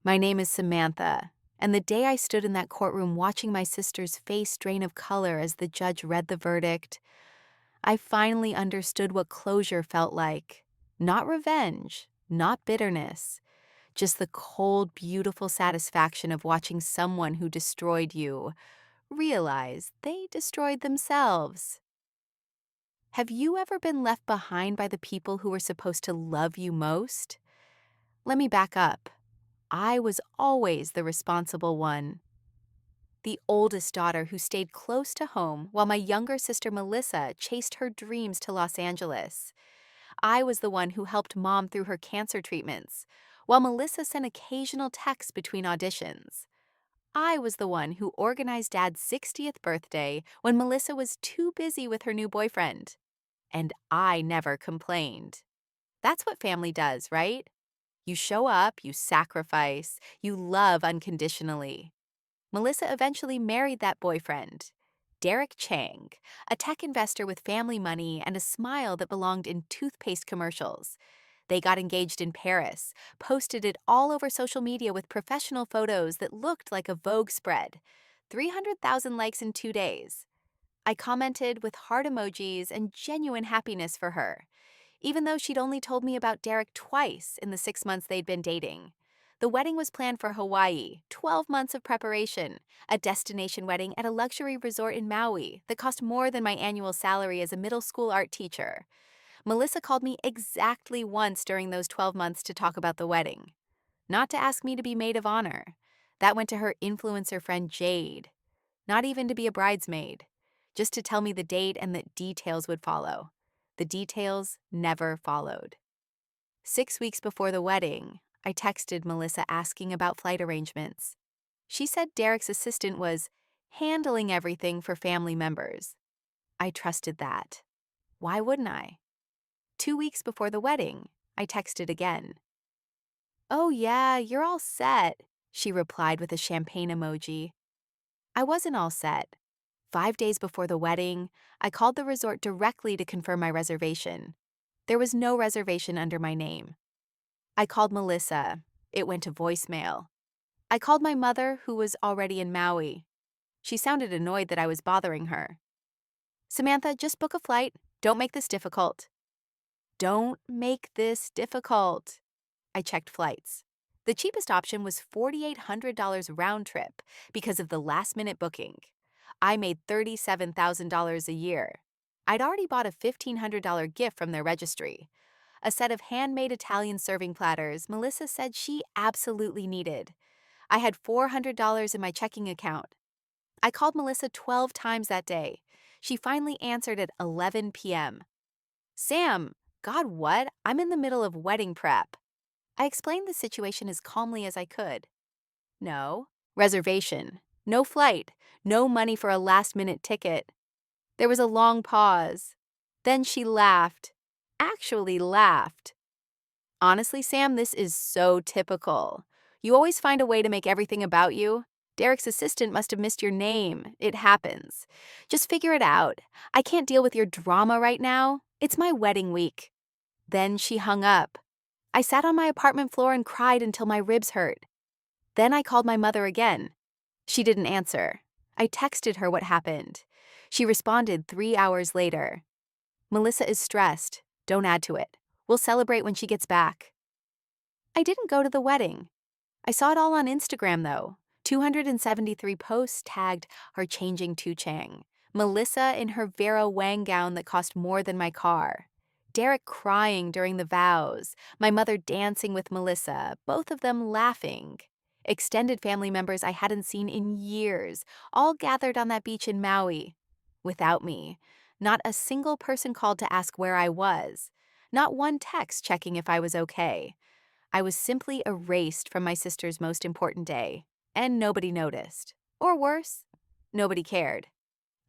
My name is Samantha, and the day I stood in that courtroom watching my sister's face drain of color as the judge read the verdict, I finally understood what closure felt like. Not revenge, not bitterness, just the cold, beautiful satisfaction of watching someone who destroyed you realize they destroyed themselves. Have you ever been left behind by the people who were supposed to love you most? Let me back up. I was always the responsible one. The oldest daughter who stayed close to home while my younger sister Melissa chased her dreams to Los Angeles. I was the one who helped mom through her cancer treatments, while Melissa sent occasional texts between auditions. I was the one who organized dad's 60th birthday when Melissa was too busy with her new boyfriend. And I never complained. That's what family does, right? You show up, you sacrifice, you love unconditionally. Melissa eventually married that boyfriend, Derek Chang, a tech investor with family money and a smile that belonged in toothpaste commercials. They got engaged in Paris, posted it all over social media with professional photos that looked like a Vogue spread. 300,000 likes in 2 days. I commented with heart emojis and genuine happiness for her, even though she'd only told me about Derek twice in the 6 months they'd been dating. The wedding was planned for Hawaii, 12 months of preparation, a destination wedding at a luxury resort in Maui that cost more than my annual salary as a middle school art teacher. Melissa called me exactly once during those 12 months to talk about the wedding, not to ask me to be maid of honor. That went to her influencer friend Jade, not even to be a bridesmaid, just to tell me the date and that details would follow. The details never followed. 6 weeks before the wedding, I texted Melissa asking about flight arrangements. She said Derek's assistant was handling everything for family members. I trusted that. Why wouldn't I? 2 weeks before the wedding, I texted again. "Oh yeah, you're all set," she replied with a champagne emoji. I wasn't all set. 5 days before the wedding, I called the resort directly to confirm my reservation. There was no reservation under my name. I called Melissa. It went to voicemail. I called my mother, who was already in Maui. She sounded annoyed that I was bothering her. "Samantha, just book a flight. Don't make this difficult." Don't make this difficult. I checked flights. The cheapest option was $4,800 round trip because of the last minute booking. I made $37,000 a year. I'd already bought a $1,500 gift from their registry. A set of handmade Italian serving platters Melissa said she absolutely needed. I had $400 in my checking account. I called Melissa 12 times that day. She finally answered at 11 p.m. "Sam, God, what? I'm in the middle of wedding prep." I explained the situation as calmly as I could. "No reservation, no flight, no money for a last-minute ticket." There was a long pause. Then she laughed. Actually laughed. "Honestly, Sam, this is so typical. You always find a way to make everything about you. Derek's assistant must have missed your name. It happens. Just figure it out. I can't deal with your drama right now. It's my wedding week." Then she hung up. I sat on my apartment floor and cried until my ribs hurt. Then I called my mother again. She didn't answer. I texted her what happened. She responded 3 hours later. "Melissa is stressed. Don't add to it. We'll celebrate when she gets back." I didn't go to the wedding. I saw it all on Instagram, though. 273 posts tagged her changing to Chang. Melissa in her Vera Wang gown that cost more than my car. Derek crying during the vows. My mother dancing with Melissa, both of them laughing. Extended family members I hadn't seen in years, all gathered on that beach in Maui. Without me. Not a single person called to ask where I was. Not one text checking if I was okay. I was simply erased from my sister's most important day, and nobody noticed. Or worse, nobody cared.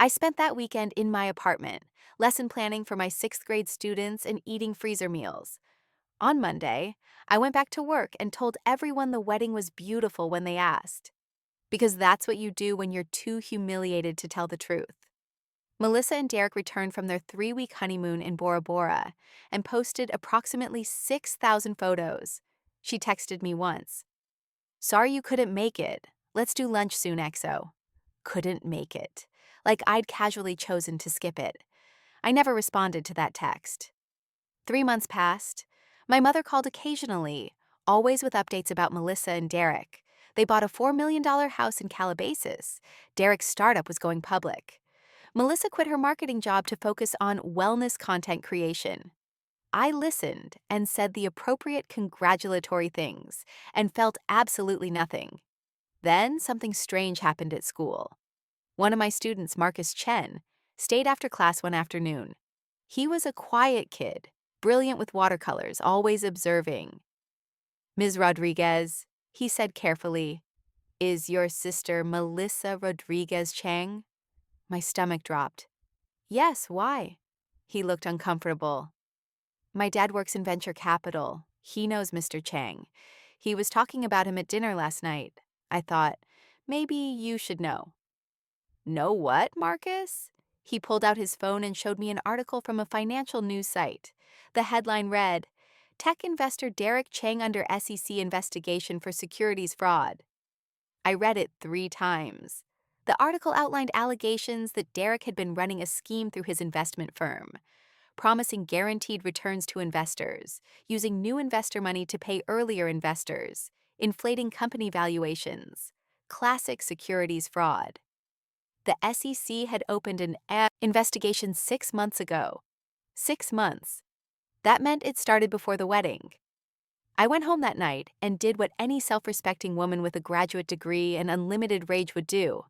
I spent that weekend in my apartment, lesson planning for my 6th grade students and eating freezer meals. On Monday, I went back to work and told everyone the wedding was beautiful when they asked. Because that's what you do when you're too humiliated to tell the truth. Melissa and Derek returned from their 3-week honeymoon in Bora Bora and posted approximately 6,000 photos. She texted me once. Sorry you couldn't make it. Let's do lunch soon, XO. Couldn't make it. Like I'd casually chosen to skip it. I never responded to that text. 3 months passed. My mother called occasionally, always with updates about Melissa and Derek. They bought a $4 million house in Calabasas. Derek's startup was going public. Melissa quit her marketing job to focus on wellness content creation. I listened and said the appropriate congratulatory things and felt absolutely nothing. Then something strange happened at school. One of my students, Marcus Chen, stayed after class one afternoon. He was a quiet kid, brilliant with watercolors, always observing. Ms. Rodriguez, he said carefully, is your sister Melissa Rodriguez Chang? My stomach dropped. Yes, why? He looked uncomfortable. My dad works in venture capital. He knows Mr. Chang. He was talking about him at dinner last night. I thought, maybe you should know. Know what, Marcus? He pulled out his phone and showed me an article from a financial news site. The headline read, Tech investor Derek Chang under SEC investigation for securities fraud. I read it 3 times. The article outlined allegations that Derek had been running a scheme through his investment firm, promising guaranteed returns to investors, using new investor money to pay earlier investors, inflating company valuations. Classic securities fraud. The SEC had opened an investigation 6 months ago. 6 months. That meant it started before the wedding. I went home that night and did what any self-respecting woman with a graduate degree and unlimited rage would do.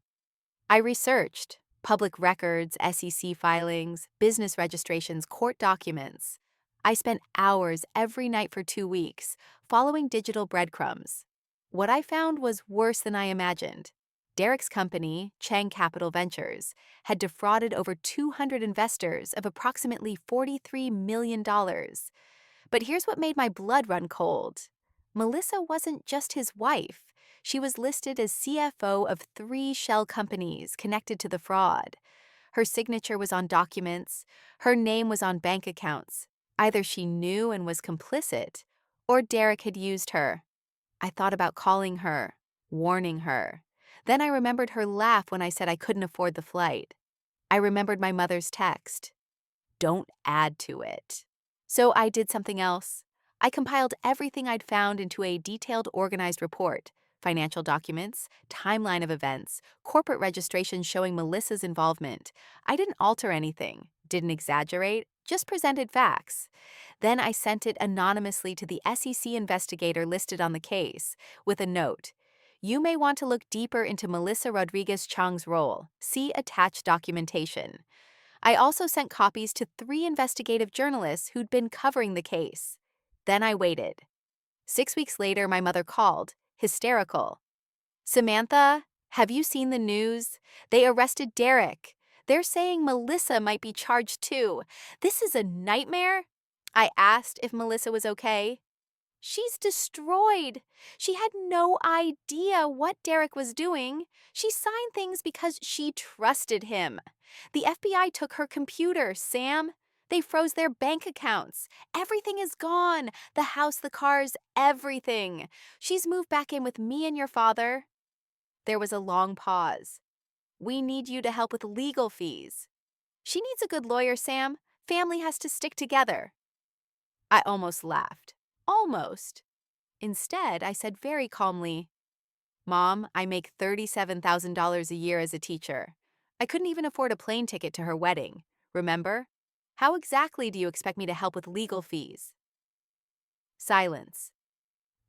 I researched public records, SEC filings, business registrations, court documents. I spent hours every night for 2 weeks, following digital breadcrumbs. What I found was worse than I imagined. Derek's company, Chang Capital Ventures, had defrauded over 200 investors of approximately $43 million. But here's what made my blood run cold. Melissa wasn't just his wife. She was listed as CFO of 3 shell companies connected to the fraud. Her signature was on documents. Her name was on bank accounts. Either she knew and was complicit, or Derek had used her. I thought about calling her, warning her. Then I remembered her laugh when I said I couldn't afford the flight. I remembered my mother's text. Don't add to it. So I did something else. I compiled everything I'd found into a detailed, organized report. Financial documents, timeline of events, corporate registrations showing Melissa's involvement. I didn't alter anything, didn't exaggerate, just presented facts. Then I sent it anonymously to the SEC investigator listed on the case, with a note. You may want to look deeper into Melissa Rodriguez Chang's role. See attached documentation. I also sent copies to 3 investigative journalists who'd been covering the case. Then I waited. 6 weeks later, my mother called, hysterical. Samantha, have you seen the news? They arrested Derek. They're saying Melissa might be charged too. This is a nightmare. I asked if Melissa was okay. She's destroyed. She had no idea what Derek was doing. She signed things because she trusted him. The FBI took her computer, Sam. They froze their bank accounts. Everything is gone. The house, the cars, everything. She's moved back in with me and your father. There was a long pause. We need you to help with legal fees. She needs a good lawyer, Sam. Family has to stick together. I almost laughed. Almost. Instead, I said very calmly, Mom, I make $37,000 a year as a teacher. I couldn't even afford a plane ticket to her wedding. Remember? How exactly do you expect me to help with legal fees? Silence.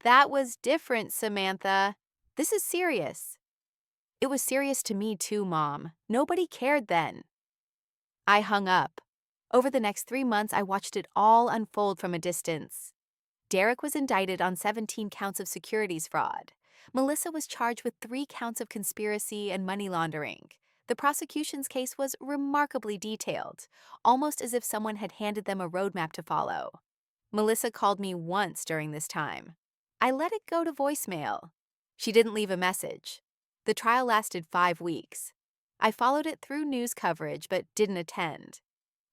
That was different, Samantha. This is serious. It was serious to me too, Mom. Nobody cared then. I hung up. Over the next 3 months, I watched it all unfold from a distance. Derek was indicted on 17 counts of securities fraud. Melissa was charged with 3 counts of conspiracy and money laundering. The prosecution's case was remarkably detailed, almost as if someone had handed them a roadmap to follow. Melissa called me once during this time. I let it go to voicemail. She didn't leave a message. The trial lasted 5 weeks. I followed it through news coverage but didn't attend.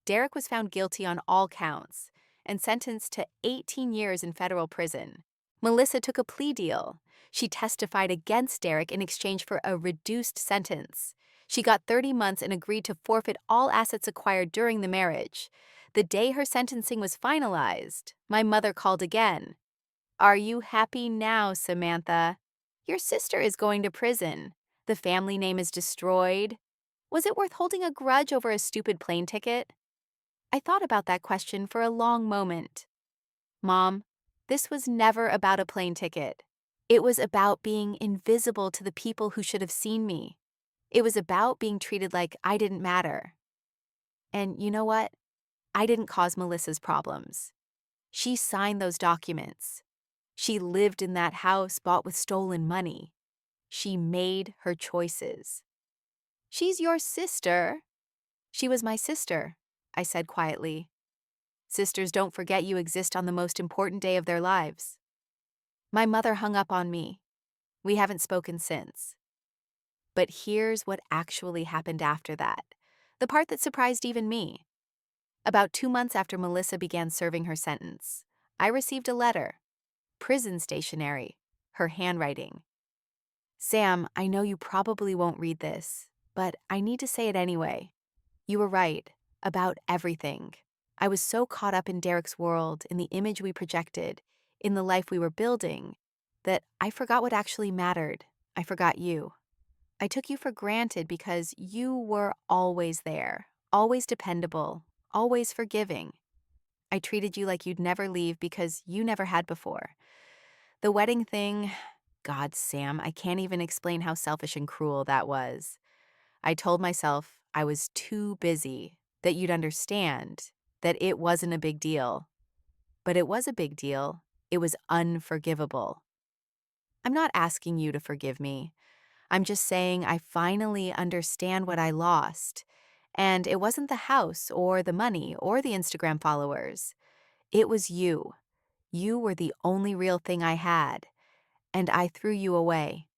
Derek was found guilty on all counts and sentenced to 18 years in federal prison. Melissa took a plea deal. She testified against Derek in exchange for a reduced sentence. She got 30 months and agreed to forfeit all assets acquired during the marriage. The day her sentencing was finalized, my mother called again. "Are you happy now, Samantha? Your sister is going to prison. The family name is destroyed. Was it worth holding a grudge over a stupid plane ticket?" I thought about that question for a long moment. Mom, this was never about a plane ticket. It was about being invisible to the people who should have seen me. It was about being treated like I didn't matter. And you know what? I didn't cause Melissa's problems. She signed those documents. She lived in that house bought with stolen money. She made her choices. "She's your sister." "She was my sister," I said quietly. "Sisters don't forget you exist on the most important day of their lives." My mother hung up on me. We haven't spoken since. But here's what actually happened after that, the part that surprised even me. About 2 months after Melissa began serving her sentence, I received a letter. Prison stationery, her handwriting. "Sam, I know you probably won't read this, but I need to say it anyway. You were right about everything. I was so caught up in Derek's world, in the image we projected, in the life we were building, that I forgot what actually mattered. I forgot you. I took you for granted because you were always there, always dependable, always forgiving. I treated you like you'd never leave because you never had before. The wedding thing, God, Sam, I can't even explain how selfish and cruel that was. I told myself I was too busy, that you'd understand, that it wasn't a big deal. But it was a big deal. It was unforgivable. I'm not asking you to forgive me. I'm just saying I finally understand what I lost. And it wasn't the house or the money or the Instagram followers. It was you. You were the only real thing I had. And I threw you away.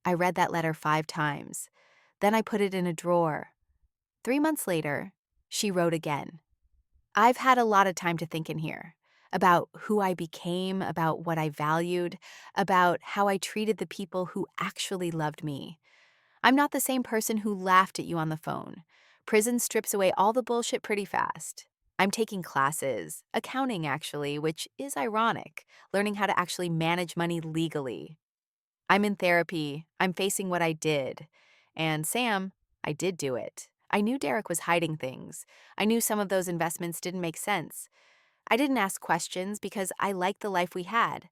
I read that letter 5 times. Then I put it in a drawer. 3 months later, she wrote again. "I've had a lot of time to think in here. About who I became, about what I valued, about how I treated the people who actually loved me. I'm not the same person who laughed at you on the phone. Prison strips away all the bullshit pretty fast. I'm taking classes, accounting actually, which is ironic, learning how to actually manage money legally. I'm in therapy. I'm facing what I did. And Sam, I did do it. I knew Derek was hiding things. I knew some of those investments didn't make sense. I didn't ask questions because I liked the life we had.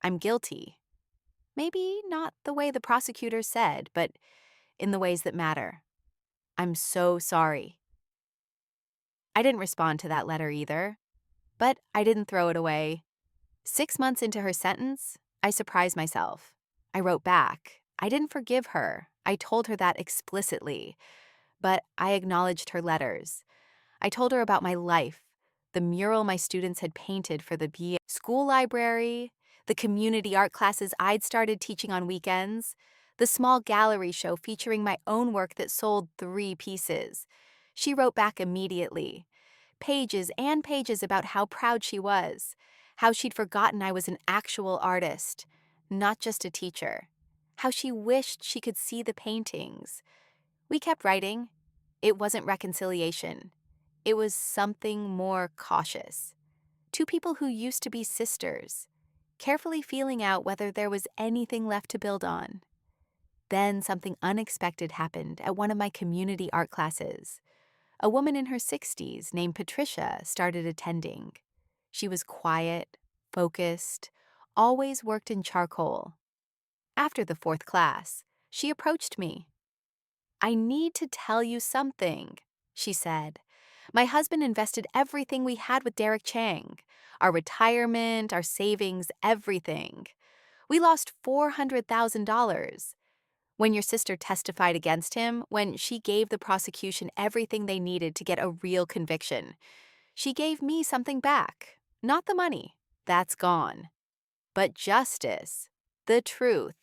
I'm guilty. Maybe not the way the prosecutor said, but in the ways that matter. I'm so sorry." I didn't respond to that letter either, but I didn't throw it away. 6 months into her sentence, I surprised myself. I wrote back. I didn't forgive her. I told her that explicitly, but I acknowledged her letters. I told her about my life, the mural my students had painted for the BA school library, the community art classes I'd started teaching on weekends, the small gallery show featuring my own work that sold 3 pieces. She wrote back immediately. Pages and pages about how proud she was, how she'd forgotten I was an actual artist, not just a teacher, how she wished she could see the paintings. We kept writing. It wasn't reconciliation. It was something more cautious. Two people who used to be sisters, carefully feeling out whether there was anything left to build on. Then something unexpected happened at one of my community art classes. A woman in her 60s named Patricia started attending. She was quiet, focused, always worked in charcoal. After the 4th class, she approached me. "I need to tell you something," she said. "My husband invested everything we had with Derek Chang. Our retirement, our savings, everything. We lost $400,000. When your sister testified against him, when she gave the prosecution everything they needed to get a real conviction, she gave me something back. Not the money. That's gone. But justice, the truth,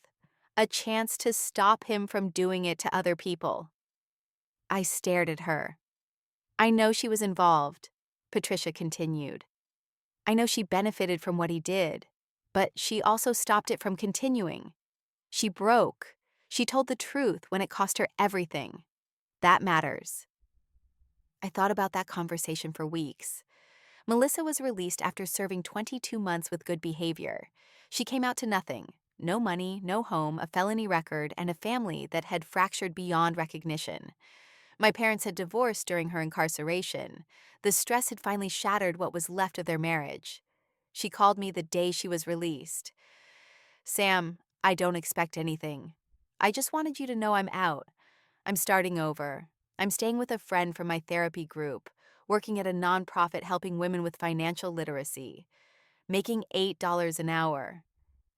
a chance to stop him from doing it to other people." I stared at her. "I know she was involved," Patricia continued. "I know she benefited from what he did. But she also stopped it from continuing. She broke. She told the truth when it cost her everything. That matters. I thought about that conversation for weeks. Melissa was released after serving 22 months with good behavior. She came out to nothing: no money, no home, a felony record, and a family that had fractured beyond recognition. My parents had divorced during her incarceration. The stress had finally shattered what was left of their marriage. She called me the day she was released. "Sam, I don't expect anything. I just wanted you to know I'm out. I'm starting over. I'm staying with a friend from my therapy group, working at a nonprofit helping women with financial literacy, making $8 an hour.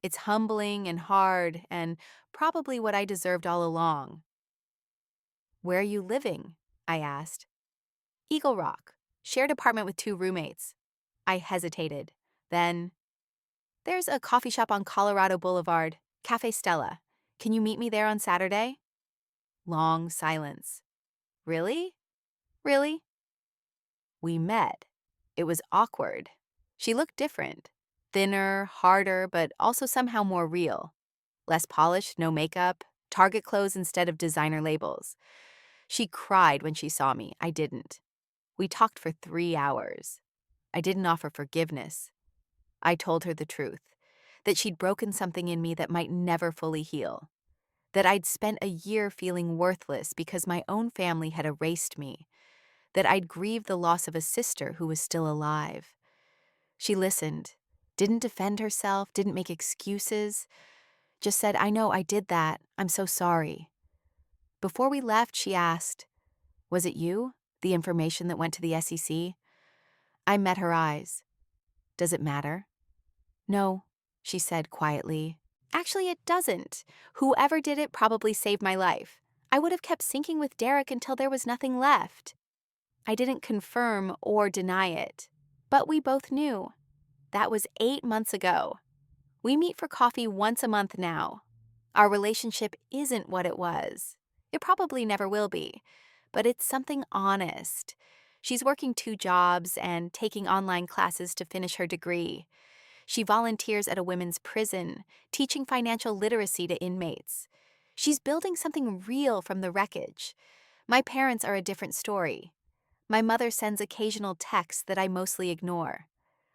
It's humbling and hard and probably what I deserved all along." "Where are you living?" I asked. "Eagle Rock. Shared apartment with 2 roommates." I hesitated. Then, "There's a coffee shop on Colorado Boulevard, Cafe Stella. Can you meet me there on Saturday?" Long silence. "Really? Really?" We met. It was awkward. She looked different. Thinner, harder, but also somehow more real. Less polished, no makeup, Target clothes instead of designer labels. She cried when she saw me. I didn't. We talked for 3 hours. I didn't offer forgiveness. I told her the truth, that she'd broken something in me that might never fully heal, that I'd spent a year feeling worthless because my own family had erased me, that I'd grieved the loss of a sister who was still alive. She listened, didn't defend herself, didn't make excuses, just said, "I know I did that. I'm so sorry." Before we left, she asked, "Was it you? The information that went to the SEC?" I met her eyes. "Does it matter?" "No," she said quietly. "Actually, it doesn't. Whoever did it probably saved my life. I would have kept sinking with Derek until there was nothing left." I didn't confirm or deny it, but we both knew. That was 8 months ago. We meet for coffee once a month now. Our relationship isn't what it was. It probably never will be, but it's something honest. She's working 2 jobs and taking online classes to finish her degree. She volunteers at a women's prison, teaching financial literacy to inmates. She's building something real from the wreckage. My parents are a different story. My mother sends occasional texts that I mostly ignore.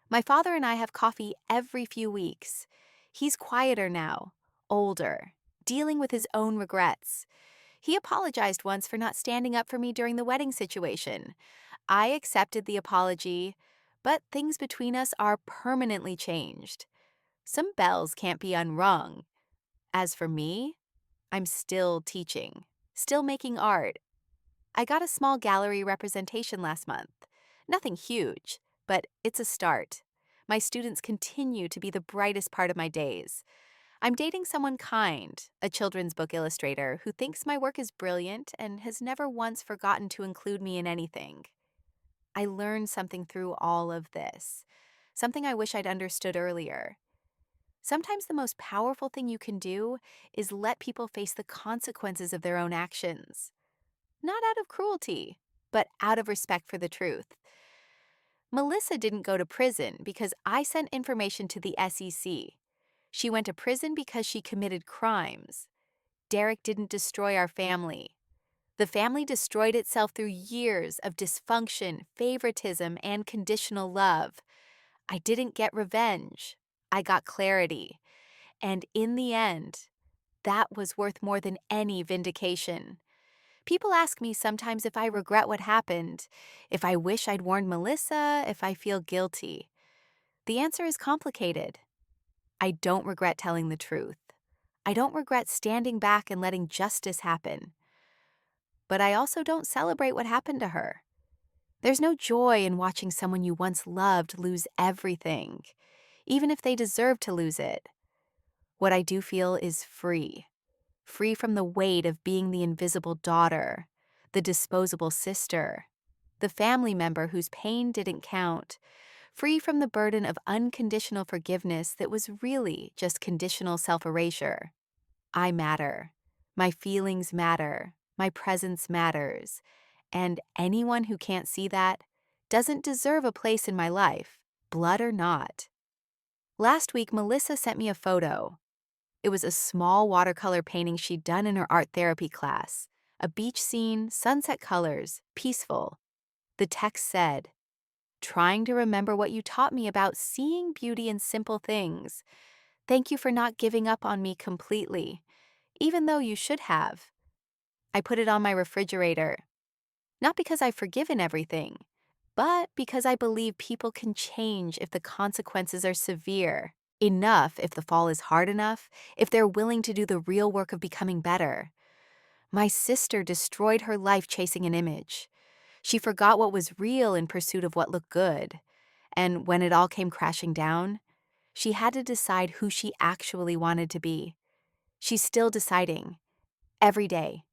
My father and I have coffee every few weeks. He's quieter now, older, dealing with his own regrets. He apologized once for not standing up for me during the wedding situation. I accepted the apology, but things between us are permanently changed. Some bells can't be unrung. As for me, I'm still teaching, still making art. I got a small gallery representation last month. Nothing huge, but it's a start. My students continue to be the brightest part of my days. I'm dating someone kind, a children's book illustrator who thinks my work is brilliant and has never once forgotten to include me in anything. I learned something through all of this, something I wish I'd understood earlier. Sometimes the most powerful thing you can do is let people face the consequences of their own actions. Not out of cruelty, but out of respect for the truth. Melissa didn't go to prison because I sent information to the SEC. She went to prison because she committed crimes. Derek didn't destroy our family. The family destroyed itself through years of dysfunction, favoritism, and conditional love. I didn't get revenge. I got clarity. And in the end, that was worth more than any vindication. People ask me sometimes if I regret what happened, if I wish I'd warned Melissa, if I feel guilty. The answer is complicated. I don't regret telling the truth. I don't regret standing back and letting justice happen. But I also don't celebrate what happened to her. There's no joy in watching someone you once loved lose everything, even if they deserve to lose it. What I do feel is free. Free from the weight of being the invisible daughter, the disposable sister, the family member whose pain didn't count. Free from the burden of unconditional forgiveness that was really just conditional self-erasure. I matter. My feelings matter. My presence matters. And anyone who can't see that doesn't deserve a place in my life, blood or not. Last week, Melissa sent me a photo. It was a small watercolor painting she'd done in her art therapy class. A beach scene, sunset colors, peaceful. The text said, "Trying to remember what you taught me about seeing beauty in simple things. Thank you for not giving up on me completely, even though you should have." I put it on my refrigerator, not because I've forgiven everything, but because I believe people can change if the consequences are severe. Enough if the fall is hard enough, if they're willing to do the real work of becoming better. My sister destroyed her life chasing an image. She forgot what was real in pursuit of what looked good. And when it all came crashing down, she had to decide who she actually wanted to be. She's still deciding, every day.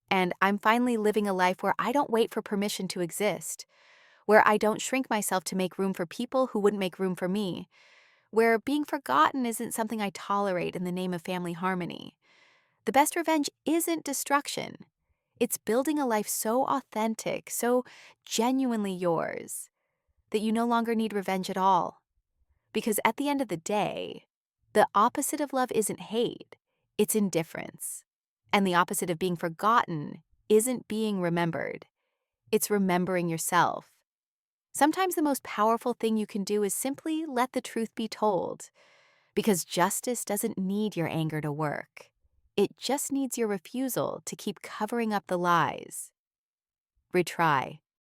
And I'm finally living a life where I don't wait for permission to exist, where I don't shrink myself to make room for people who wouldn't make room for me, where being forgotten isn't something I tolerate in the name of family harmony. The best revenge isn't destruction. It's building a life so authentic, so genuinely yours, that you no longer need revenge at all. Because at the end of the day, the opposite of love isn't hate, it's indifference. And the opposite of being forgotten isn't being remembered, it's remembering yourself. Sometimes the most powerful thing you can do is simply let the truth be told, because justice doesn't need your anger to work. It just needs your refusal to keep covering up the lies. Retry.